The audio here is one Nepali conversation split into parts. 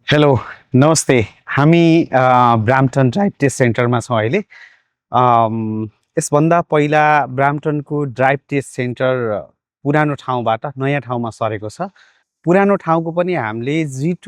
हेलो, नमस्ते। हामी ब्राम्पटन ड्राइभ टेस्ट सेन्टरमा छौँ अहिले। यसभन्दा पहिला ब्राम्पटनको ड्राइभ टेस्ट सेन्टर पुरानो ठाउँबाट नयाँ ठाउँमा सरेको छ। पुरानो ठाउँको पनि हामीले G2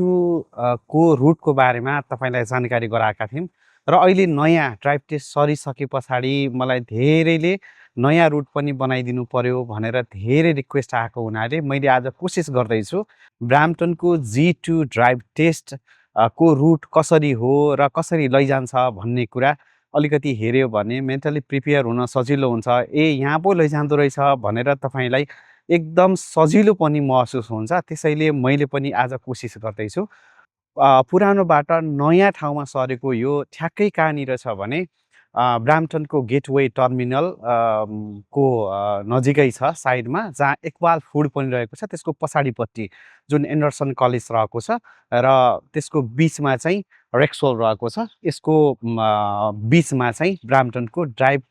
को रुटको बारेमा तपाईँलाई जानकारी गराएका थियौँ र अहिले नयाँ ड्राइभ टेस्ट सरिसके पछाडि मलाई धेरैले नयाँ रुट पनि बनाइदिनु पर्यो भनेर धेरै रिक्वेस्ट आएको हुनाले मैले आज कोसिस गर्दैछु ब्राम्पटनको G2 ड्राइभ टेस्ट को रुट कसरी हो र कसरी लैजान्छ भन्ने कुरा अलिकति हेऱ्यो भने मेन्टली प्रिपेयर हुन सजिलो हुन्छ। यहाँ पो लैजाँदो रहेछ भनेर तपाईँलाई एकदम सजिलो पनि महसुस हुन्छ। त्यसैले मैले पनि आज कोसिस गर्दैछु। पुरानोबाट नयाँ ठाउँमा सरेको यो ठ्याक्कै कहाँनिर छ भने ब्राम्पटनको गेटवे टर्मिनल को नजिकै छ साइडमा, जहाँ इक्बाल फुड पनि रहेको छ। त्यसको पछाडिपट्टि जुन एन्डरसन कलेज रहेको छ र त्यसको बिचमा चाहिँ रेक्सोल रहेको छ। यसको बिचमा चाहिँ ब्राम्पटनको ड्राइभ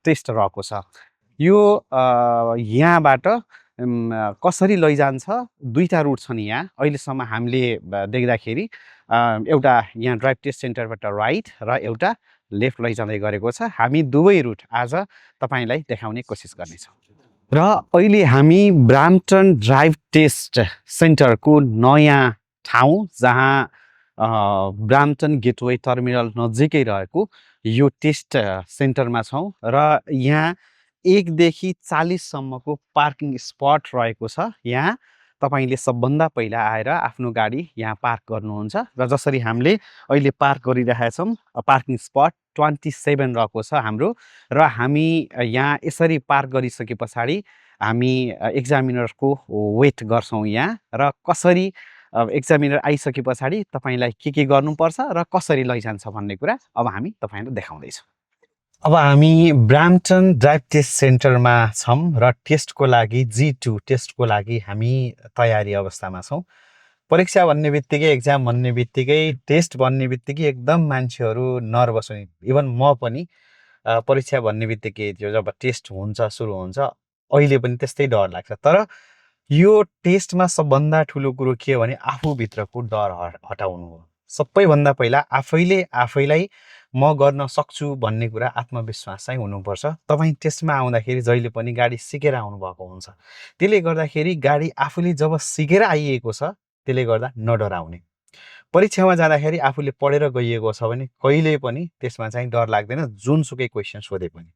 टेस्ट रहेको छ। यो यहाँबाट कसरी लैजान्छ, दुईटा रुट छन् यहाँ अहिलेसम्म हामीले देख्दाखेरि। एउटा यहाँ ड्राइभ टेस्ट सेन्टरबाट राइट र एउटा लेफ्ट लैजाँदै गरेको छ। हामी दुवै रुट आज तपाईँलाई देखाउने कोसिस गर्नेछौँ। र अहिले हामी ब्राम्पटन ड्राइभ टेस्ट सेन्टरको नयाँ ठाउँ, जहाँ ब्राम्पटन गेटवे टर्मिनल नजिकै रहेको यो टेस्ट सेन्टरमा छौँ र यहाँ 1 देखि 40 सम्मको पार्किङ स्पट रहेको छ। यहाँ तपाईँले सबभन्दा पहिला आएर आफ्नो गाडी यहाँ पार्क गर्नुहुन्छ र जसरी हामीले अहिले पार्क गरिरहेका छौँ, पार्किङ स्पट 27 रहेको छ हाम्रो। र हामी यहाँ यसरी पार्क गरिसके पछाडि हामी एक्जामिनरको वेट गर्छौँ यहाँ, र कसरी एक्जामिनर आइसके पछाडि तपाईँलाई के गर्नुपर्छ र कसरी लैजान्छ भन्ने कुरा अब हामी तपाईँलाई देखाउँदैछौँ। अब हामी ब्राम्पटन ड्राइभ टेस्ट सेन्टरमा छौँ र टेस्टको लागि G2 टेस्टको लागि हामी तयारी अवस्थामा छौँ। परीक्षा भन्ने बित्तिकै, एक्जाम भन्ने बित्तिकै, टेस्ट भन्ने बित्तिकै एकदम मान्छेहरू नर्भस हुने। इभन म पनि परीक्षा भन्ने बित्तिकै त्यो जब टेस्ट हुन्छ, सुरु हुन्छ, अहिले पनि त्यस्तै डर लाग्छ। तर यो टेस्टमा सबभन्दा ठुलो कुरो के हो भने आफूभित्रको डर हटाउनु हो। सबैभन्दा पहिला आफैले आफैलाई म गर्न सक्छु भन्ने कुरा आत्मविश्वास चाहिँ हुनुपर्छ। तपाईँ टेस्टमा आउँदाखेरि जहिले पनि गाडी सिकेर आउनुभएको हुन्छ। त्यसले गर्दाखेरि गाडी आफूले जब सिकेर आइएको छ, त्यसले गर्दा नडराउने। परीक्षामा जाँदाखेरि आफूले पढेर गइएको छ भने कहिल्यै पनि त्यसमा चाहिँ डर लाग्दैन, जुनसुकै क्वेसन सोधे पनि।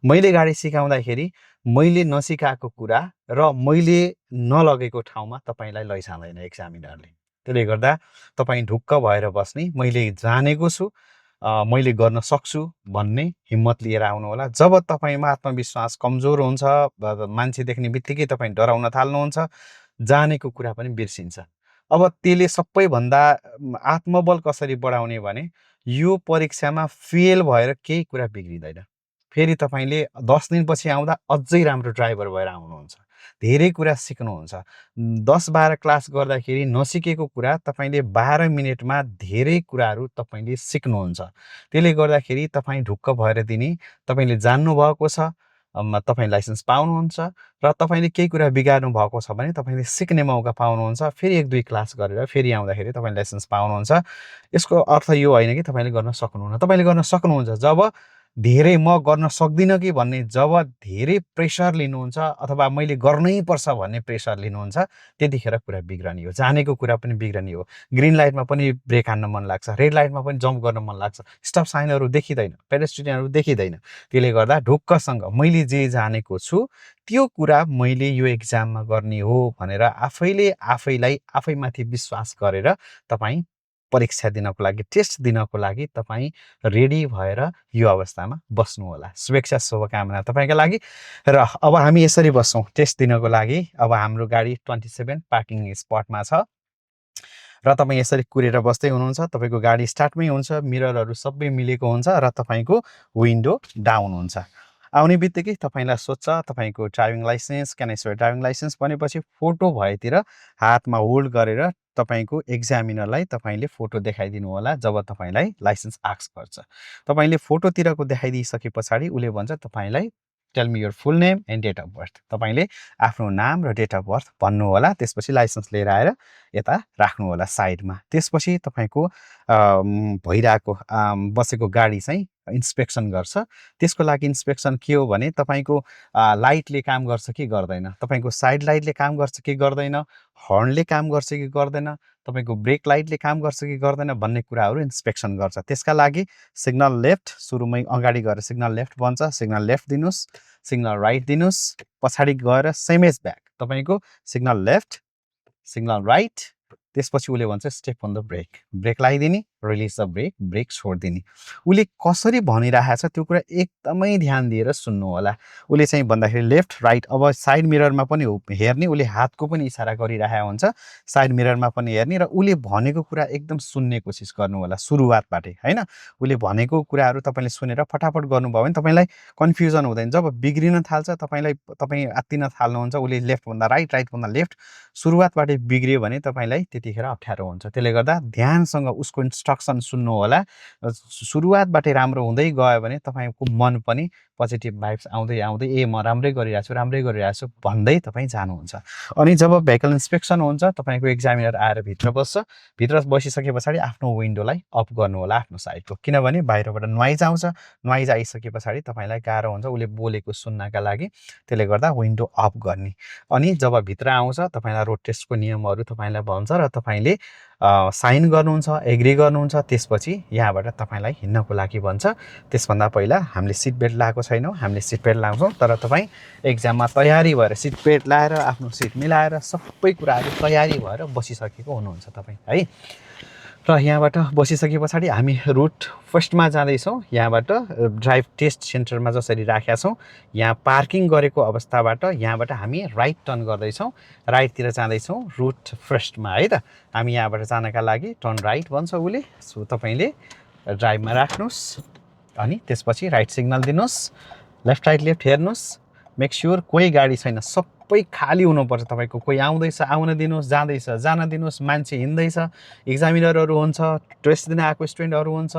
मैले गाडी सिकाउँदाखेरि मैले नसिकाएको कुरा र मैले नलगेको ठाउँमा तपाईँलाई लैजाँदैन एक्जामिनरले। त्यसले गर्दा तपाईँ ढुक्क भएर बस्ने, मैले जानेको छु, मैले गर्न सक्छु भन्ने हिम्मत लिएर आउनु होला। जब तपाईँमा आत्मविश्वास कमजोर हुन्छ, मान्छे देख्ने बित्तिकै तपाईँ डराउन थाल्नुहुन्छ, जानेको कुरा पनि बिर्सिन्छ। अब त्यसले सबैभन्दा आत्मबल कसरी बढाउने भने यो परीक्षामा फेल भएर केही कुरा बिग्रिँदैन। फेरि तपाईँले 10 दिनपछि आउँदा अझै राम्रो ड्राइभर भएर आउनुहुन्छ, धेरै कुरा सिक्नुहुन्छ। 10-12 क्लास गर्दाखेरि नसिकेको कुरा तपाईँले 12 मिनटमा धेरै कुराहरू तपाईँले सिक्नुहुन्छ। त्यसले गर्दाखेरि तपाईँ ढुक्क भएर दिने, तपाईँले जान्नुभएको छ, तपाईँ लाइसेन्स पाउनुहुन्छ र तपाईँले केही कुरा बिगार्नु भएको छ भने तपाईँले सिक्ने मौका पाउनुहुन्छ। फेरि 1-2 क्लास गरेर फेरि आउँदाखेरि तपाईँ लाइसेन्स पाउनुहुन्छ। यसको अर्थ यो होइन कि तपाईँले गर्न सक्नुहुन्न। तपाईँले गर्न सक्नुहुन्छ। जब धेरै म गर्न सक्दिनँ कि भन्ने जब धेरै प्रेसर लिनुहुन्छ अथवा मैले गर्नै पर्छ भन्ने प्रेसर लिनुहुन्छ, त्यतिखेर कुरा बिग्रने हो। जानेको कुरा पनि बिग्रने हो। ग्रिन लाइटमा पनि ब्रेक हान्न मन लाग्छ, रेड लाइटमा पनि जम्प गर्न मन लाग्छ, स्टप साइनहरू देखिँदैन, पेडेस्ट्रियनहरू देखिँदैन। त्यसले गर्दा ढुक्कसँग मैले जे जानेको छु त्यो कुरा मैले यो एक्जाममा गर्ने हो भनेर आफैले आफैलाई आफैमाथि विश्वास गरेर तपाईँ परीक्षा दिनको लागि, टेस्ट दिनको लागि तपाईँ रेडी भएर यो अवस्थामा बस्नु होला। शुभेच्छा, शुभकामना तपाईँका लागि। र अब हामी यसरी बस्छौँ टेस्ट दिनको लागि। अब हाम्रो गाडी 27 पार्किङ स्पटमा छ र तपाईँ यसरी कुरेर बस्दै हुनुहुन्छ। तपाईँको गाडी स्टार्टमै हुन्छ, मिररहरू सबै मिलेको हुन्छ र तपाईँको विन्डो डाउन हुन्छ। आउने बित्तिकै तपाईँलाई सोध्छ तपाईँको driving licence, can I see your driving licence भनेपछि फोटो भएतिर हातमा होल्ड गरेर तपाईँको एक्जामिनरलाई तपाईँले फोटो देखाइदिनु होला। जब तपाईँलाई लाइसेन्स आस्क गर्छ, तपाईँले फोटोतिरको देखाइदिइसके पछाडि उसले भन्छ तपाईँलाई tell me your full name and date of birth. तपाईँले आफ्नो नाम र डेट अफ बर्थ भन्नु होला। त्यसपछि लाइसेन्स लिएर आएर यता राख्नु होला साइडमा। त्यसपछि तपाईँको भइरहेको बसेको गाडी चाहिँ इन्स्पेक्सन गर्छ। त्यसको लागि इन्स्पेक्सन के हो भने तपाईँको लाइटले काम गर्छ कि गर्दैन, तपाईँको साइड लाइटले काम गर्छ कि गर्दैन, हर्नले काम गर्छ कि गर्दैन, तपाईँको ब्रेक लाइटले काम गर्छ कि गर्दैन भन्ने कुराहरू इन्स्पेक्सन गर्छ। त्यसका लागि सिग्नल लेफ्ट, सुरुमै अगाडि गएर सिग्नल लेफ्ट बन्छ, सिग्नल लेफ्ट दिनुहोस्, सिग्नल राइट दिनुहोस्, पछाडि गएर सेम एज ब्याक तपाईँको सिग्नल लेफ्ट, सिग्नल राइट, त्यसपछि उसले भन्छ step on the brake, brake लगाइदिने, रिलिज द ब्रेक, ब्रेक छोडिदिने। उसले कसरी भनिरहेको छ त्यो कुरा एकदमै ध्यान दिएर सुन्नु होला। उसले चाहिँ भन्दाखेरि लेफ्ट राइट, अब साइड मिररमा पनि हेर्ने, उसले हातको पनि इसारा गरिरहेको हुन्छ, साइड मिररमा पनि हेर्ने र उसले भनेको कुरा एकदम सुन्ने कोसिस गर्नु होला सुरुवातबाटै होइन। उसले भनेको कुराहरू तपाईँले सुनेर फटाफट गर्नुभयो भने तपाईँलाई कन्फ्युजन हुँदैन। जब बिग्रिन थाल्छ तपाईँ आत्तिन थाल्नुहुन्छ, उसले लेफ्टभन्दा राइट, राइटभन्दा लेफ्ट सुरुवातबाटै बिग्रियो भने तपाईँलाई त्यतिखेर अप्ठ्यारो हुन्छ। त्यसले गर्दा ध्यानसँग उसको इन्स्ट्रक्सन सुन्नु होला। सुरुवातबाटै राम्रो हुँदै गयो भने तपाईँको मन पनि पोजिटिभ भाइब्स आउँदै आउँदै म राम्रै गरिरहेको छु भन्दै तपाईँ जानुहुन्छ। अनि जब भेहिकल इन्स्पेक्सन हुन्छ तपाईँको एक्जामिनर आएर भित्र बस्छ। भित्र बसिसके पछाडि आफ्नो विन्डोलाई अफ गर्नु होला आफ्नो साइडको, किनभने बाहिरबाट नोइज आउँछ। नोइज आइसके पछाडि तपाईँलाई गाह्रो हुन्छ उसले बोलेको सुन्नका लागि। त्यसले गर्दा विन्डो अफ गर्ने। अनि जब भित्र आउँछ तपाईँलाई रोड टेस्टको नियमहरू तपाईँलाई भन्छ र तपाईँले साइन गर्नुहुन्छ, एग्री गर्नुहुन्छ। त्यसपछि यहाँबाट तपाईँलाई हिँड्नको लागि भन्छ। त्यसभन्दा पहिला हामीले सिट बेल्ट लगाएको छैनौँ, हामीले सिट बेल्ट लगाउँछौँ, तर तपाईँ एक्जाममा तयारी भएर सिट बेल्ट लगाएर आफ्नो सिट मिलाएर सबै कुराहरू तयारी भएर बसिसकेको हुनुहुन्छ तपाईँ है। र यहाँबाट बसिसके पछाडि हामी रुट फर्स्टमा जाँदैछौँ। यहाँबाट ड्राइभ टेस्ट सेन्टरमा जसरी राखेका छौँ, यहाँ पार्किङ गरेको अवस्थाबाट यहाँबाट हामी राइट टर्न गर्दैछौँ, राइटतिर जाँदैछौँ रुट फर्स्टमा है त। हामी यहाँबाट जानका लागि टर्न राइट भन्छ उसले। सो तपाईँले ड्राइभमा राख्नुहोस् अनि त्यसपछि राइट सिग्नल दिनुहोस्, लेफ्ट राइट लेफ्ट हेर्नुहोस्, मेक स्योर कोही गाडी छैन, सबै खाली हुनुपर्छ। तपाईँको कोही आउँदैछ आउन दिनुहोस्, जाँदैछ जान दिनुहोस्, मान्छे हिँड्दैछ, इक्जामिनरहरू हुन्छ, टेस्ट दिन आएको स्टुडेन्टहरू हुन्छ,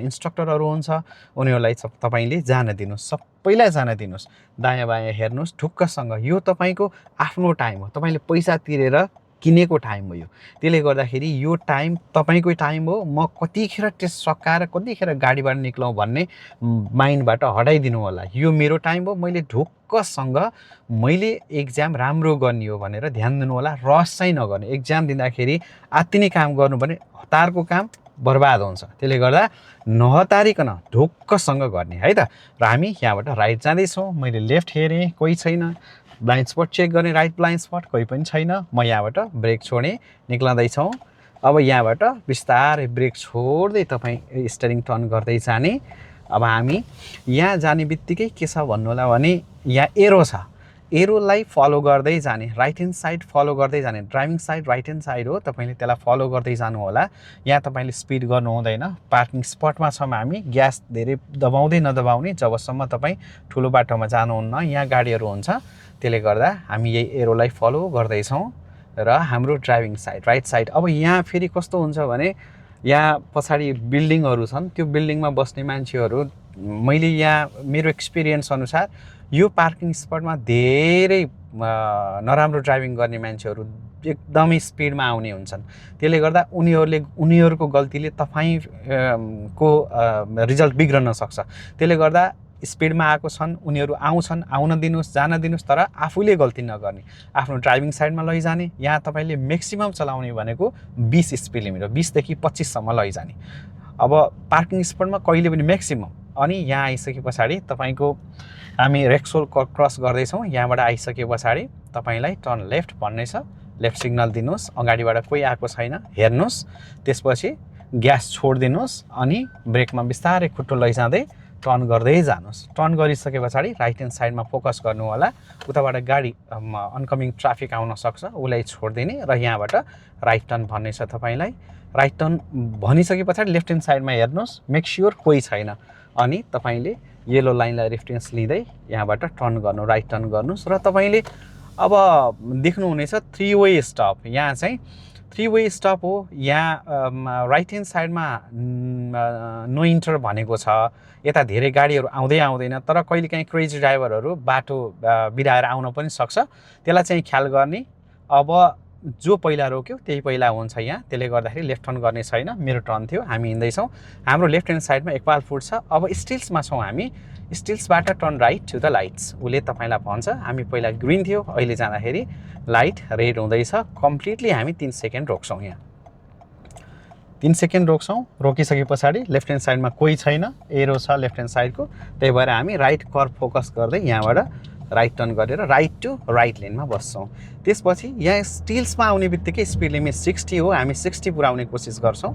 इन्स्ट्रक्टरहरू हुन्छ, उनीहरूलाई तपाईँले जान दिनुहोस्, सबैलाई जान दिनुहोस्। दायाँ बायाँ हेर्नुहोस् ढुक्कसँग। यो तपाईँको आफ्नो टाइम हो, तपाईँले पैसा तिरेर किनेको टाइम हो यो। त्यसले गर्दाखेरि यो टाइम तपाईँकै टाइम हो। म कतिखेर टेस्ट सकाएर कतिखेर गाडीबाट निक्लौँ भन्ने माइन्डबाट हटाइदिनु होला। यो मेरो टाइम हो, मैले ढुक्कसँग मैले एक्जाम राम्रो गर्ने हो भनेर ध्यान दिनु होला। रस चाहिँ नगर्ने। एक्जाम दिँदाखेरि आत्तिने काम गर्नु भने हतारको काम बर्बाद हुन्छ। त्यसले गर्दा नहतारिकन ढुक्कसँग गर्ने है त। र हामी यहाँबाट राइट जाँदैछौँ। मैले लेफ्ट हेरेँ, कोही छैन। ब्लाइन्ड स्पट चेक गर्ने, राइट ब्लाइन्ड स्पट कोही पनि छैन। म यहाँबाट ब्रेक छोड्ने निक्लँदैछौँ। अब यहाँबाट बिस्तारै ब्रेक छोड्दै तपाईँ स्टियरिङ टर्न गर्दै जाने। अब हामी यहाँ जाने बित्तिकै के छ भन्नु होला भने यहाँ एरो छ, एरोलाई फलो गर्दै जाने, राइट ह्यान्ड साइड फलो गर्दै जाने। Driving side right hand side हो, तपाईँले त्यसलाई फलो गर्दै जानु होला। यहाँ तपाईँले स्पिड गर्नु हुँदैन। पार्किङ स्पटमा छौँ हामी, ग्यास धेरै दबाउँदै नदबाउने जबसम्म तपाईँ ठुलो बाटोमा जानुहुन्न, यहाँ गाडीहरू हुन्छ। त्यसले गर्दा हामी यही एरोलाई फलो गर्दैछौँ र हाम्रो ड्राइभिङ साइड राइट साइड। अब यहाँ फेरि कस्तो हुन्छ भने यहाँ पछाडि बिल्डिङहरू छन्, त्यो बिल्डिङमा बस्ने मान्छेहरू, मैले यहाँ मेरो एक्सपिरियन्स अनुसार यो पार्किङ स्पटमा धेरै नराम्रो ड्राइभिङ गर्ने मान्छेहरू एकदमै स्पिडमा आउने हुन्छन्। त्यसले गर्दा उनीहरूको गल्तीले तपाईँको रिजल्ट बिग्रन सक्छ। त्यसले गर्दा स्पिडमा आएको छन् उनीहरू आउँछन्, आउन दिनुहोस्, जान दिनुहोस्, तर आफूले गल्ती नगर्ने, आफ्नो ड्राइभिङ साइडमा लैजाने। यहाँ तपाईँले म्याक्सिमम चलाउने भनेको 20 स्पिड लिमिट हो, 20 देखि 25 सम्म लैजाने। अब पार्किङ स्पटमा कहिले पनि म्याक्सिमम। अनि यहाँ आइसके पछाडि तपाईँको हामी रेक्सोल क्रस गर्दैछौँ। यहाँबाट आइसके पछाडि तपाईँलाई टर्न लेफ्ट भन्ने छ, लेफ्ट सिग्नल दिनुहोस्। अगाडिबाट कोही आएको छैन हेर्नुहोस्, त्यसपछि ग्यास छोडिदिनुहोस् अनि ब्रेकमा बिस्तारै खुट्टो लैजाँदै टर्न गर्दै जानुहोस्। टर्न गरिसके पछाडि राइट ह्यान्ड साइडमा फोकस गर्नु होला। उताबाट गाडी अनकमिङ ट्राफिक आउन सक्छ, उसलाई छोडिदिने र यहाँबाट राइट टर्न भन्ने छ तपाईँलाई। राइट टर्न भनिसके पछाडि लेफ्ट ह्यान्ड साइडमा हेर्नुहोस्, मेक स्योर कोही छैन। अनि तपाईँले येलो लाइनलाई रेफरेन्स लिँदै यहाँबाट टर्न गर्नु, राइट टर्न गर्नुहोस्। र तपाईँले अब देख्नुहुनेछ 3 वे स्टप। यहाँ चाहिँ 3 वे स्टप हो। यहाँ राइट ह्यान्ड साइडमा नो इन्टर भनेको छ। यता धेरै गाडीहरू आउँदै आउँदैन, तर कहिलेकाहीँ क्रेजी ड्राइभरहरू बाटो बिराएर आउन पनि सक्छ, त्यसलाई चाहिँ ख्याल गर्ने। अब जो पहिला रोक्यो त्यही पहिला हुन्छ यहाँ, त्यसले गर्दाखेरि लेफ्ट टर्न गर्ने छैन। मेरो टर्न थियो, हामी हिँड्दैछौँ, हाम्रो लेफ्ट ह्यान्ड साइडमा एकपाल फुट्छ। अब स्टिल्समा छौँ हामी, स्टिल्सबाट turn right to the lights. उसले तपाईँलाई भन्छ हामी पहिला ग्रिन थियो, अहिले जाँदाखेरि लाइट रेड हुँदैछ। कम्प्लिटली हामी 3 सेकेन्ड रोक्छौँ। यहाँ 3 सेकेन्ड रोक्छौँ। रोकिसके पछाडि लेफ्ट ह्यान्ड साइडमा कोही छैन, एरो छ लेफ्ट ह्यान्ड साइडको, त्यही भएर हामी राइट कर्भ फोकस गर्दै यहाँबाट राइट टर्न गरेर राइट टु राइट लेनमा बस्छौँ। त्यसपछि यहाँ स्टिल्समा आउने बित्तिकै स्पिड लिमिट 60 हो, हामी 60 पुऱ्याउने कोसिस गर्छौँ।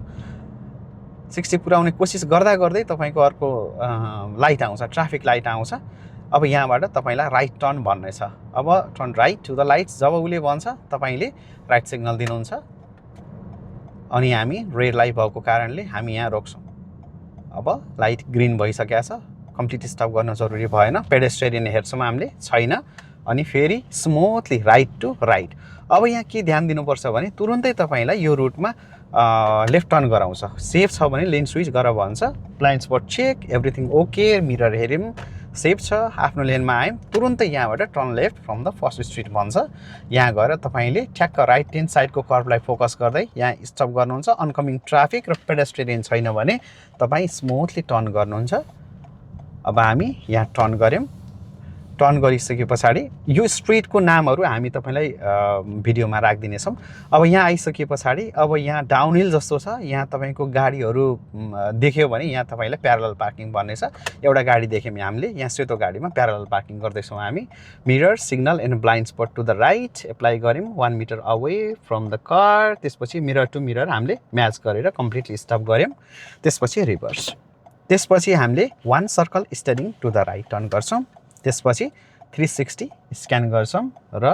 60 पुऱ्याउने कोसिस गर्दा गर्दै तपाईँको अर्को लाइट आउँछ, ट्राफिक लाइट आउँछ। अब यहाँबाट तपाईँलाई राइट टर्न भन्ने छ। अब turn right to the lights जब उसले भन्छ तपाईँले राइट सिग्नल दिनुहुन्छ, अनि हामी रेड लाइट भएको कारणले हामी यहाँ रोक्छौँ। अब लाइट ग्रिन भइसकेको छ, कम्प्लिट स्टप गर्न जरुरी भएन, पेडेस्ट्रियन हेर्छौँ हामीले छैन, अनि फेरि स्मुथली राइट टु राइट। अब यहाँ के ध्यान दिनुपर्छ भने तुरुन्तै तपाईँलाई यो रुटमा लेफ्ट टर्न गराउँछ। सेफ छ भने लेन स्विच गर भन्छ, blind spot check, everything okay, mirror हेऱ्यौँ सेफ छ, आफ्नो लेनमा आयौँ, तुरुन्तै यहाँबाट turn left from the first street भन्छ। यहाँ गएर तपाईँले ठ्याक्क राइट ह्यान्ड साइडको कर्भलाई फोकस गर्दै यहाँ स्टप गर्नुहुन्छ। अनकमिङ ट्राफिक र पेडेस्ट्रियन छैन भने तपाईँ स्मुथली टर्न गर्नुहुन्छ। अब हामी यहाँ टर्न गऱ्यौँ, टर्न गरिसके पछाडि यो स्ट्रिटको नामहरू हामी तपाईँलाई भिडियोमा राखिदिनेछौँ। अब यहाँ आइसके पछाडि अब यहाँ डाउनहिल जस्तो छ, यहाँ तपाईँको गाडीहरू देख्यो भने यहाँ तपाईँलाई प्यारलल पार्किङ भन्ने छ। एउटा गाडी देख्यौँ हामीले, यहाँ सेतो गाडीमा प्यारलल पार्किङ गर्दैछौँ हामी। Mirror signal and blind spot to the right apply गऱ्यौँ 1 metre away from the car. त्यसपछि मिरर टु मिरर हामीले म्याच गरेर कम्प्लिटली स्टप गऱ्यौँ। त्यसपछि रिभर्स, त्यसपछि हामीले 1 circle steering to the right turn गर्छौँ। त्यसपछि 360 स्क्यान गर्छौँ र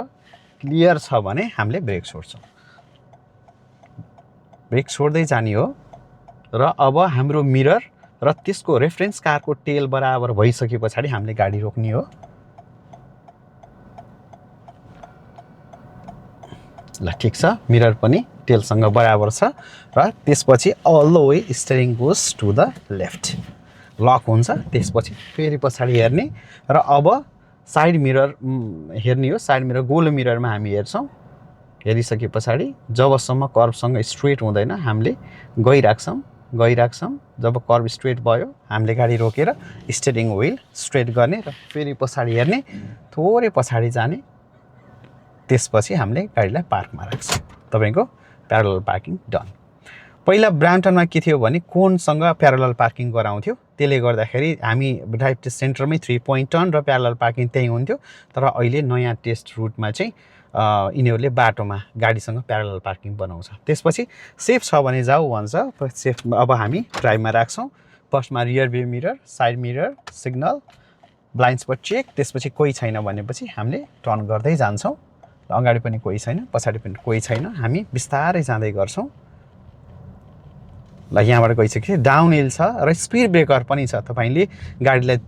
क्लियर छ भने हामीले ब्रेक छोड्छौँ। ब्रेक छोड्दै जाने हो र अब हाम्रो मिरर र त्यसको रेफरेन्स कारको टेल बराबर भइसके पछाडि हामीले गाडी रोक्ने हो। ल ठिक छ, मिरर पनि टेलसँग बराबर छ र त्यसपछि all the way steering goes to the left, lock हुन्छ। त्यसपछि फेरि पछाडि हेर्ने र अब साइड मिरर हेर्ने हो। साइड मिरर गोलो मिररमा हामी हेर्छौँ। हेरिसके पछाडि जबसम्म कर्भसँग स्ट्रेट हुँदैन हामीले गइराख्छौँ। जब कर्भ स्ट्रेट भयो हामीले गाडी रोकेर स्टेयरिङ व्हिल स्ट्रेट गर्ने र फेरि पछाडि हेर्ने, थोरै पछाडि जाने। त्यसपछि हामीले गाडीलाई पार्कमा राख्छौँ। तपाईँको प्यारलल पार्किङ डन। पहिला ब्राम्पटनमा के थियो भने कोनसँग प्यारलल पार्किङ गराउँथ्यो, त्यसले गर्दाखेरि हामी ड्राइभ टेस्ट सेन्टरमै 3 पोइन्ट टर्न र प्यारलल पार्किङ त्यहीँ हुन्थ्यो। तर अहिले नयाँ टेस्ट रुटमा चाहिँ यिनीहरूले बाटोमा गाडीसँग प्यारलल पार्किङ बनाउँछ। त्यसपछि सेफ छ भने जाऊ भन्छ। सेफ अब हामी ड्राइभमा राख्छौँ। फर्स्टमा rear view mirror, side mirror, signal, blind spot check. त्यसपछि कोही छैन भनेपछि हामीले टर्न गर्दै जान्छौँ। अगाडि पनि कोही छैन, पछाडि पनि कोही छैन, हामी बिस्तारै जाँदै गर्छौँ। ल यहाँबाट गइसक्यो, डाउनहिल छ र स्पिड ब्रेकर पनि छ। तपाईँले गाडीलाई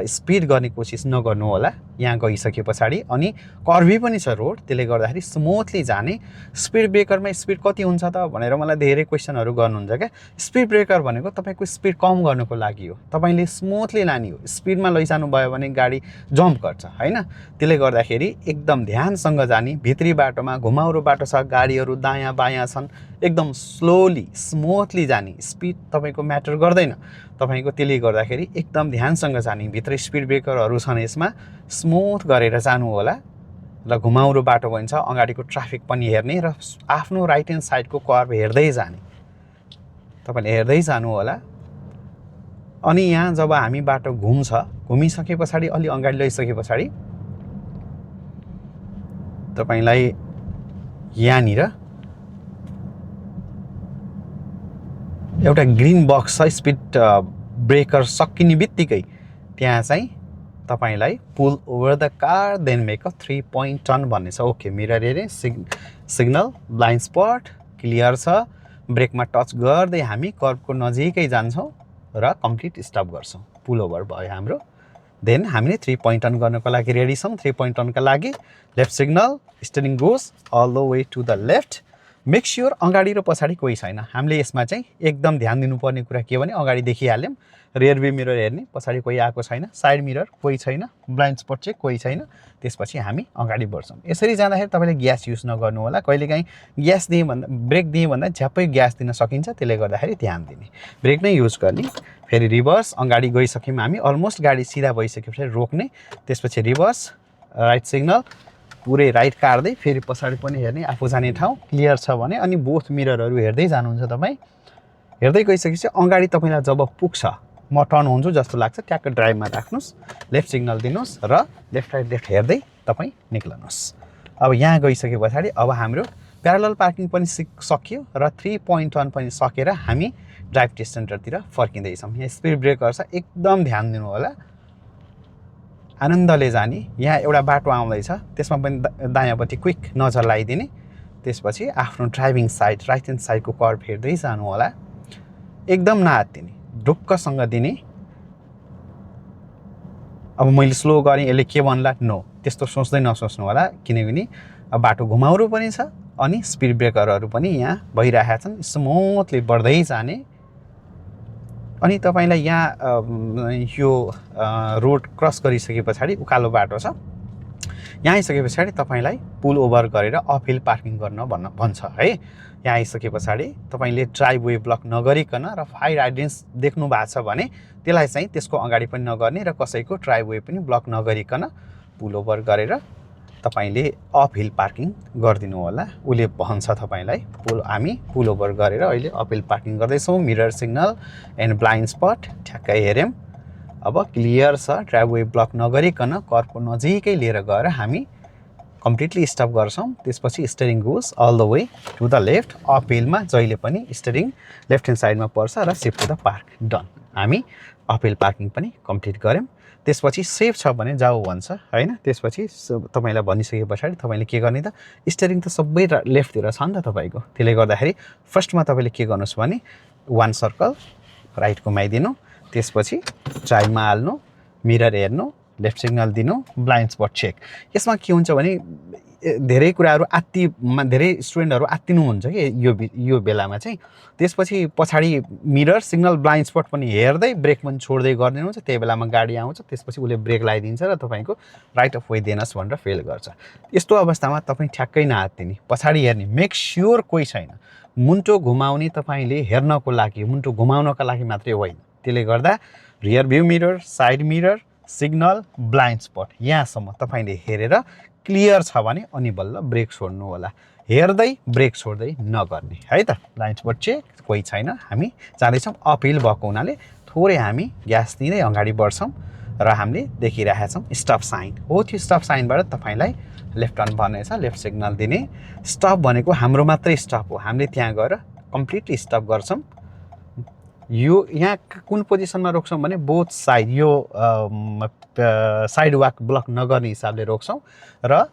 स्पिड गर्ने कोसिस नगर्नु होला यहाँ गइसके पछाडि। अनि कर्भी पनि छ रोड, त्यसले गर्दाखेरि स्मुथली जाने। स्पिड ब्रेकरमा स्पिड कति हुन्छ त भनेर मलाई धेरै क्वेसनहरू गर्नुहुन्छ क्या। स्पिड ब्रेकर भनेको तपाईँको स्पिड कम गर्नुको लागि हो, तपाईँले स्मुथली लाने हो। स्पिडमा लैजानु भयो भने गाडी जम्प गर्छ हैन, त्यसले गर्दाखेरि एकदम ध्यानसँग जाने। भित्री बाटोमा घुमाउरो बाटो छ, गाडीहरू दायाँ बायाँ छन्, एकदम स्लोली स्मुथली जाने। स्पिड तपाईँको म्याटर गर्दैन तपाईँको, त्यसले गर्दाखेरि एकदम ध्यानसँग जाने। भित्र स्पिड ब्रेकरहरू छन्, यसमा स्मुथ गरेर जानु होला। र घुमाउरो बाटो भन्छ, अगाडिको ट्राफिक पनि हेर्ने र आफ्नो राइट ह्यान्ड साइडको कर्भ हेर्दै जाने। तपाईँले हेर्दै जानु होला। अनि यहाँ जब हामी बाटो घुमिसके पछाडि अलि अगाडि लैसके पछाडि तपाईँलाई यहाँनिर एउटा ग्रिन बक्स छ, स्पिड ब्रेकर सकिने बित्तिकै त्यहाँ चाहिँ तपाईँलाई pull over the car then make a 3 point turn भन्ने छ। ओके, मिरर हेरेँ, सिग्नल, ब्लाइन्ड स्पट क्लियर छ। ब्रेकमा टच गर्दै हामी कर्भको नजिकै जान्छौँ र कम्प्लिट स्टप गर्छौँ। पुल ओभर भयो हाम्रो। देन हामीले 3 पोइन्ट टर्न गर्नको लागि रेडी छौँ। 3 पोइन्ट टर्नका लागि left signal, steering goes all the way to the left make sure अगाडि र पछाडि कोही छैन। हामीले यसमा चाहिँ एकदम ध्यान दिनुपर्ने कुरा के भने अगाडि देखिहाल्यौँ, रियर भ्यू मिरर हेर्ने, पछाडि कोही आएको छैन, साइड मिरर कोही छैन, ब्लाइन्ड स्पट चाहिँ कोही छैन, त्यसपछि हामी अगाडि बढ्छौँ। यसरी जाँदाखेरि तपाईँले ग्यास युज नगर्नु होला। कहिलेकाहीँ ग्यास दिएँ भन्दा ब्रेक दिएँ भन्दा झ्याप्पै ग्यास दिन सकिन्छ, त्यसले गर्दाखेरि ध्यान दिने, ब्रेक नै युज गर्ने। फेरि रिभर्स, अगाडि गइसक्यौँ हामी, अलमोस्ट गाडी सिधा भइसकेपछि रोक्ने, त्यसपछि रिभर्स, राइट सिग्नल, पुरै राइट काट्दै फेरि पछाडि पनि हेर्ने, आफू जाने ठाउँ क्लियर छ भने, अनि बोथ मिररहरू हेर्दै जानुहुन्छ तपाईँ। हेर्दै गइसकेपछि अगाडि तपाईँलाई जब पुग्छ, म टर्न हुन्छु जस्तो लाग्छ, ट्याक्क ड्राइभमा राख्नुहोस्, लेफ्ट सिग्नल दिनुहोस् र लेफ्ट राइट लेफ्ट हेर्दै तपाईँ निक्लनुहोस्। अब यहाँ गइसके पछाडि अब हाम्रो प्यारलल पार्किङ पनि सकियो र 3 पोइन्ट टर्न पनि सकेर हामी ड्राइभ टेस्ट सेन्टरतिर फर्किँदैछौँ। यहाँ स्पिड ब्रेकर छ, एकदम ध्यान दिनु होला, आनन्दले जाने। यहाँ एउटा बाटो आउँदैछ, त्यसमा पनि दायाँपट्टि क्विक नजर लगाइदिने, त्यसपछि आफ्नो ड्राइभिङ साइड राइट ह्यान्ड साइडको कर्भ हेर्दै जानु होला, एकदम नआत्तिने, ढुक्कसँग दिने। अब मैले स्लो गरेँ यसले के भन्ला, नो, त्यस्तो सोच्दै नसोच्नु होला, किनभने अब बाटो घुमाउरो पनि छ अनि स्पिड ब्रेकरहरू पनि यहाँ भइरहेका छन्, स्मुथली बढ्दै जाने। अनि तपाईँलाई यहाँ यो रोड क्रस गरिसके पछाडि उकालो बाटो छ, यहाँ आइसके पछाडि तपाईँलाई पुल ओभर गरेर अपहिल पार्किङ गर्न भन्छ है। यहाँ आइसके पछाडि तपाईँले ड्राइभ वे ब्लक नगरिकन र फायर हाइड्रेन्स देख्नु भएको छ भने त्यसलाई चाहिँ त्यसको अगाडि पनि नगर्ने र कसैको ड्राइभ वे पनि ब्लक नगरिकन पुल ओभर गरेर तपाईँले अपहिल पार्किङ गरिदिनु होला। उसले भन्छ तपाईँलाई हामी पुल ओभर गरेर अहिले अपहिल पार्किङ गर्दैछौँ, mirror signal and blind spot ठ्याक्कै हेऱ्यौँ, अब क्लियर छ, ड्राइभ वे ब्लक नगरिकन कर्बको नजिकै लिएर गएर हामी कम्प्लिटली स्टप गर्छौँ। त्यसपछि steering goes all the way to the left, अपहिलमा जहिले पनि स्टियरिङ लेफ्ट ह्यान्ड साइडमा पर्छ र shift to the park, done. हामी अपहिल पार्किङ पनि कम्प्लिट गऱ्यौँ। त्यसपछि सेफ छ भने जाऊ भन्छ हैन। त्यसपछि तपाईँलाई भनिसके पछाडि तपाईँले के गर्ने त, स्टियरिङ त सबै लेफ्टतिर छ नि त तपाईँको, त्यसले गर्दाखेरि फर्स्टमा तपाईँले के गर्नुहोस् भने 1 सर्कल राइट घुमाइदिनु, त्यसपछि ड्राइभमा हाल्नु, मिरर हेर्नु, लेफ्ट सिग्नल दिनु, ब्लाइन्ड स्पट चेक। यसमा के हुन्छ भने धेरै कुराहरू धेरै स्टुडेन्टहरू आत्तिनुहुन्छ कि यो बेलामा चाहिँ, त्यसपछि पछाडि मिरर सिग्नल ब्लाइन्ड स्पट पनि हेर्दै ब्रेक पनि छोड्दै गरिदिनुहुन्छ, त्यही बेलामा गाडी आउँछ, त्यसपछि उसले ब्रेक लगाइदिन्छ र तपाईँको राइट अफ वे दिनुहोस् भनेर फेल गर्छ। यस्तो अवस्थामा तपाईँ ठ्याक्कै नआत्तिने, पछाडि हेर्ने, मेक स्योर कोही छैन। मुन्टो घुमाउने तपाईँले हेर्नको लागि, मुन्टो घुमाउनका लागि मात्रै होइन, त्यसले गर्दा rear view mirror, side mirror, signal, blind spot यहाँसम्म तपाईँले हेरेर क्लियर छ भने अनि बल्ल ब्रेक छोड्नु होला, हेर्दै ब्रेक छोड्दै नगर्ने है त। ब्लाइन्ड स्पट चेक, कोही छैन, हामी जाँदैछौँ। अपहिल भएको हुनाले थोरै हामी ग्यास दिँदै अगाडि बढ्छौँ र हामीले देखिरहेका छौँ स्टप साइन हो, त्यो स्टप साइनबाट तपाईँलाई लेफ्ट टर्न भन्नेछ, लेफ्ट सिग्नल दिने। स्टप भनेको हाम्रो मात्रै स्टप हो, हामीले त्यहाँ गएर कम्प्लिटली स्टप गर्छौँ। यो यहाँ कुन पोजिसनमा रोक्छौँ भने बोथ साइड, यो साइड वाक ब्लक नगर्ने हिसाबले रोक्छौँ र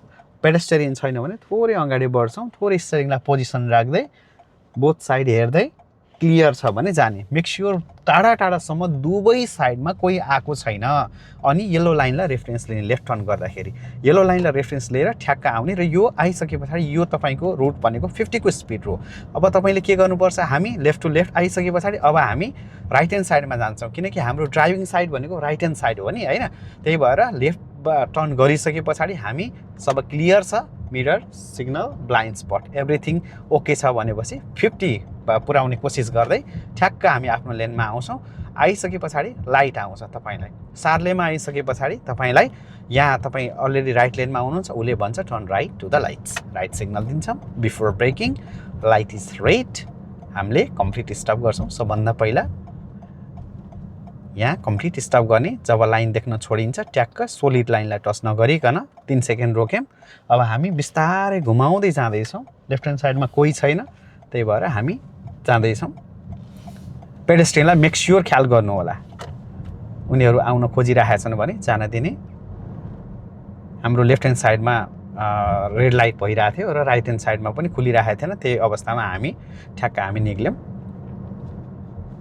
पेडेस्टेरियन छैन भने थोरै अगाडि बढ्छौँ, थोरै स्टियरिङलाई पोजिसन राख्दै बोथ साइड हेर्दै क्लियर छ भने जाने। मेक स्योर टाढा टाढासम्म दुवै साइडमा कोही आएको छैन। अनि येलो लाइनलाई रेफरेन्स लिने, लेफ्ट टर्न गर्दाखेरि येलो लाइनलाई रेफरेन्स लिएर ठ्याक्क आउने र यो आइसके पछाडि यो तपाईँको रुट भनेको 50 को स्पिड हो। अब तपाईँले के गर्नुपर्छ, हामी लेफ्ट टु लेफ्ट आइसके पछाडि अब हामी राइट ह्यान्ड साइडमा जान्छौँ, किनकि हाम्रो ड्राइभिङ साइड भनेको राइट ह्यान्ड साइड हो नि होइन। त्यही भएर लेफ्ट टर्न गरिसके पछाडि हामी सब क्लियर छ, mirror signal blind spot everything okay छ भनेपछि 50 पुर्याउने कोसिस गर्दै ठ्याक्क हामी आफ्नो लेनमा आउँछौँ। आइसके पछाडि लाइट आउँछ तपाईँलाई, 4 लेनमा आइसके पछाडि तपाईँलाई यहाँ तपाईँ अलरेडी राइट लेनमा हुनुहुन्छ, उसले भन्छ turn right to the lights, right signal दिन्छौँ before braking, light is red, हामीले कम्प्लिट स्टप गर्छौँ। सबभन्दा पहिला यहाँ कम्प्लिट स्टप गर्ने, जब लाइन देख्न छोडिन्छ ट्याक्क सोलिड लाइनलाई टच नगरिकन 3 सेकेन्ड रोक्यौँ। अब हामी बिस्तारै घुमाउँदै जाँदैछौँ, लेफ्ट ह्यान्ड साइडमा कोही छैन, त्यही भएर हामी जाँदैछौँ। पेडेस्ट्रियनलाई मेक स्योर ख्याल गर्नु होला, उनीहरू आउन खोजिरहेका छन् भने जान दिने। हाम्रो लेफ्ट ह्यान्ड साइडमा रेड लाइट भइरहेको थियो र राइट ह्यान्ड साइडमा पनि खुलिरहेको थिएन, त्यही अवस्थामा हामी ठ्याक्क हामी निक्ल्यौँ।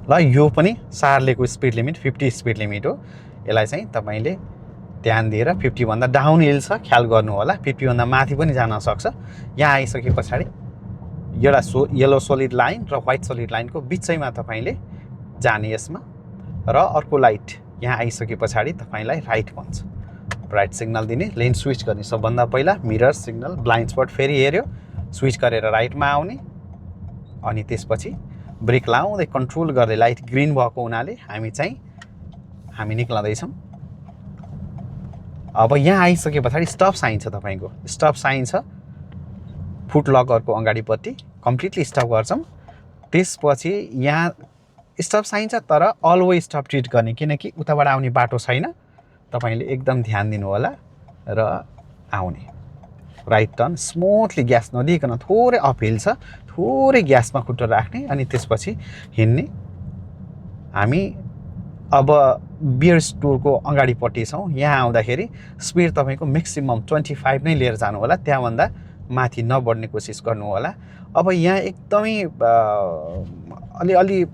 ल यो पनि सार्लेको स्पिड लिमिट 50 स्पिड लिमिट हो, यसलाई चाहिँ तपाईँले ध्यान दिएर 50 भन्दा डाउन हिल छ ख्याल गर्नु होला, 50 भन्दा माथि पनि जान सक्छ। यहाँ आइसके पछाडि एउटा येलो सोलिड लाइन र व्हाइट सोलिड लाइनको बिचैमा तपाईँले जाने यसमा र अर्को लाइट यहाँ आइसके पछाडि तपाईँलाई राइट भन्छ। राइट सिग्नल दिने, लेन स्विच गर्ने सबभन्दा पहिला, मिरर सिग्नल, ब्लाइन्ड स्पट फेरि हेऱ्यो, स्विच गरेर राइटमा आउने, अनि त्यसपछि ब्रेक लाउँदै कन्ट्रोल गर्दै लाइट ग्रिन भएको हुनाले हामी निक्लँदैछौँ। अब यहाँ आइसके पछाडि स्टप साइन छ, तपाईँको स्टप साइन छ फुट लकरको अगाडिपट्टि, कम्प्लिटली स्टप गर्छौँ। त्यसपछि यहाँ स्टप साइन छ तर अलवेज स्टप ट्रिट गर्ने, किनकि उताबाट आउने बाटो छैन। तपाईँले एकदम ध्यान दिनु होला र आउने। राइट टर्न स्मुथली, ग्यास नदिइकन, थोरै अपहिल छ, थोरै ग्यासमा खुट्टा राख्ने अनि त्यसपछि हिँड्ने। हामी अब बियर स्टोरको अगाडिपट्टि छौँ। यहाँ आउँदाखेरि स्पिड तपाईँको म्याक्सिमम 25 नै लिएर जानु होला, त्यहाँभन्दा माथि नबढ्ने कोसिस गर्नु होला। अब यहाँ एकदमै अलि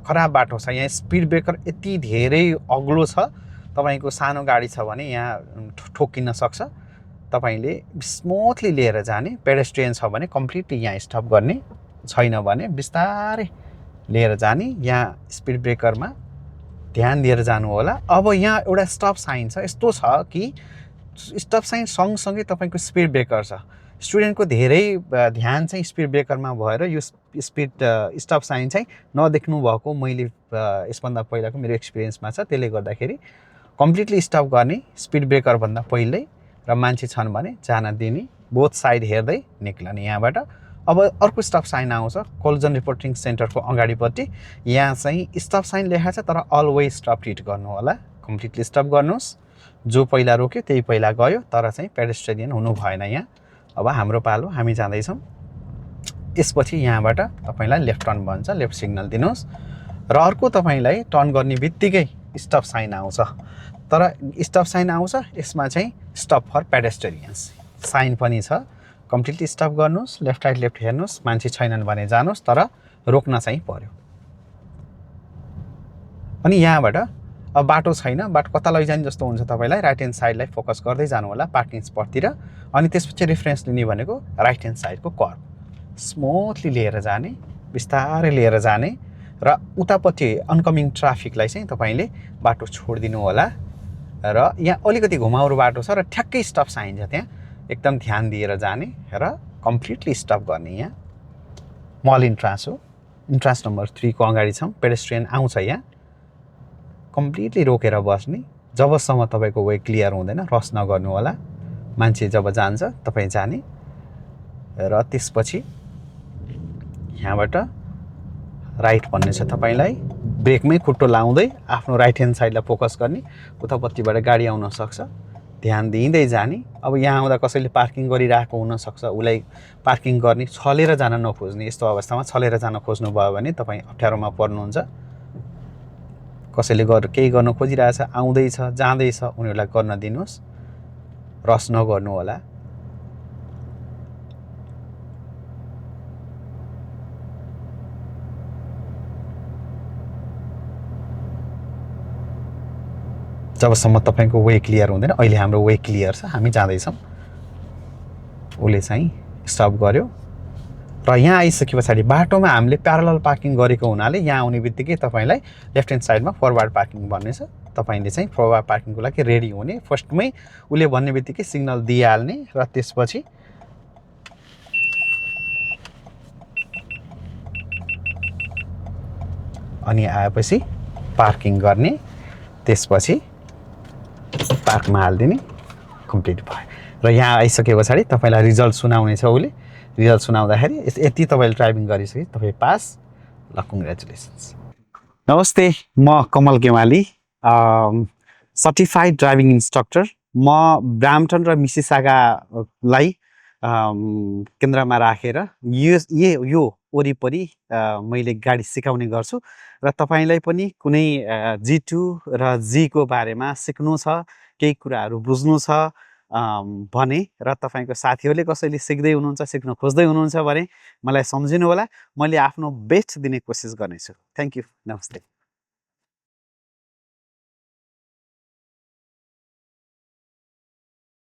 खराब बाटो छ, यहाँ स्पिड ब्रेकर यति धेरै अग्लो छ, तपाईँको सानो गाडी छ भने यहाँ ठोकिन सक्छ। तपाईँले स्मुथली लिएर जाने, पेडेस्ट्रियन छ भने कम्प्लिटली यहाँ स्टप गर्ने, छैन भने बिस्तारै लिएर जाने। यहाँ स्पिड ब्रेकरमा ध्यान दिएर जानु होला। अब यहाँ एउटा स्टप साइन छ, यस्तो छ कि स्टप साइन सँगसँगै तपाईँको स्पिड ब्रेकर छ। स्टुडेन्टको धेरै ध्यान चाहिँ स्पिड ब्रेकरमा भएर यो स्टप साइन चाहिँ नदेख्नु भएको मैले यसभन्दा पहिलाको मेरो एक्सपिरियन्समा छ। त्यसले गर्दाखेरि कम्प्लिटली स्टप गर्ने स्पिड ब्रेकरभन्दा पहिल्यै, र मान्छे छन् भने जान दिने, बोथ साइड हेर्दै निक्लने यहाँबाट। अब अर्को स्टप साइन आउँछ कोलिजन रिपोर्टिङ सेन्टरको अगाडिपट्टि, यहाँ चाहिँ स्टप साइन लेखा छ तर अलवेज स्टप ट्रिट गर्नु होला। कम्प्लिटली स्टप गर्नुहोस्, जो पहिला रोक्यो त्यही पहिला गयो, तर चाहिँ पेडेस्ट्रियन हुनु भएन यहाँ। अब हाम्रो पालो, हामी जाँदैछौँ। यसपछि यहाँबाट तपाईँलाई लेफ्ट टर्न भन्छ, लेफ्ट सिग्नल दिनुहोस्। र अर्को तपाईँलाई टर्न गर्ने बित्तिकै स्टप साइन आउँछ, तर स्टप साइन आउँछ यसमा चाहिँ स्टप फर पेडेस्ट्रियन्स साइन पनि छ। कम्प्लिटली स्टप गर्नुहोस्, लेफ्ट राइट लेफ्ट हेर्नुहोस्, मान्छे छैनन् भने जानुहोस्, तर रोक्न चाहिँ पर्यो। अनि यहाँबाट अब बाटो छैन, बाटो कता लैजाने जस्तो हुन्छ तपाईँलाई, राइट ह्यान्ड साइडलाई फोकस गर्दै जानु होला पार्किङ स्पटतिर। अनि त्यसपछि रेफरेन्स लिने भनेको राइट ह्यान्ड साइडको कर्भ, स्मुथली लिएर जाने, बिस्तारै लिएर जाने, र उतापट्टि अनकमिङ ट्राफिकलाई चाहिँ तपाईँले बाटो छोडिदिनु होला। र यहाँ अलिकति घुमाउरो बाटो छ र ठ्याक्कै स्टप साइन छ, त्यहाँ एकदम ध्यान दिएर जाने र कम्प्लिटली स्टप गर्ने। यहाँ मल इन्ट्रान्स हो, इन्ट्रान्स नम्बर 3 को अगाडि छौँ। पेडेस्ट्रियन आउँछ, यहाँ कम्प्लिटली रोकेर बस्ने जबसम्म तपाईँको वे क्लियर हुँदैन, रस नगर्नु होला। मान्छे जब जान्छ तपाईँ जाने, र त्यसपछि यहाँबाट राइट भन्ने छ तपाईँलाई। ब्रेकमै खुट्टो लाउँदै आफ्नो राइट ह्यान्ड साइडलाई फोकस गर्ने, उतापट्टिबाट गाडी आउन सक्छ, ध्यान दिँदै जाने। अब यहाँ आउँदा कसैले पार्किङ गरिरहेको हुनसक्छ, उसलाई पार्किङ गर्ने, छलेर जान नखोज्ने। यस्तो अवस्थामा छलेर जान खोज्नुभयो भने तपाईँ अप्ठ्यारोमा पर्नुहुन्छ। कसैले केही गर्न खोजिरहेछ, आउँदैछ जाँदैछ, उनीहरूलाई गर्न दिनुहोस्, रस नगर्नु होला। जबसम्म तपाईँको वे क्लियर हुँदैन। अहिले हाम्रो वे क्लियर छ, हामी जाँदैछौँ। उसले चाहिँ स्टप गर्यो र यहाँ आइसके पछाडि बाटोमा हामीले प्यारलल पार्किङ गरेको हुनाले यहाँ आउने बित्तिकै तपाईँलाई लेफ्ट ह्यान्ड साइडमा फरवर्ड पार्किङ भन्ने छ। तपाईँले चाहिँ फरवर्ड पार्किङको लागि रेडी हुने, फर्स्टमै उसले भन्ने बित्तिकै सिग्नल दिइहाल्ने, र त्यसपछि अनि आएपछि पार्किङ गर्ने, त्यसपछि पार्कमा हालिदिने, कम्प्लिट भयो। र यहाँ आइसके पछाडि तपाईँलाई रिजल्ट सुनाउने छ उसले। रिजल्ट सुनाउँदाखेरि यति तपाईँले ड्राइभिङ गरिसके तपाईँ पास, ल कङ्ग्रेचुलेसन्स। नमस्ते, म कमल गेवाली, सर्टिफाइड ड्राइभिङ इन्स्ट्रक्टर। म ब्राम्पटन र मिसिसागालाई केन्द्रमा राखेर यो वरिपरि मैले गाडी सिकाउने गर्छु। र तपाईँलाई पनि कुनै G2 र G को बारेमा सिक्नु छ, केही कुराहरू बुझ्नु छ भने, र तपाईँको साथीहरूले कसैले सिक्दै हुनुहुन्छ, सिक्न खोज्दै हुनुहुन्छ भने मलाई सम्झिनु होला। मैले आफ्नो बेस्ट दिने कोसिस गर्नेछु। थ्याङ्क यू, नमस्ते।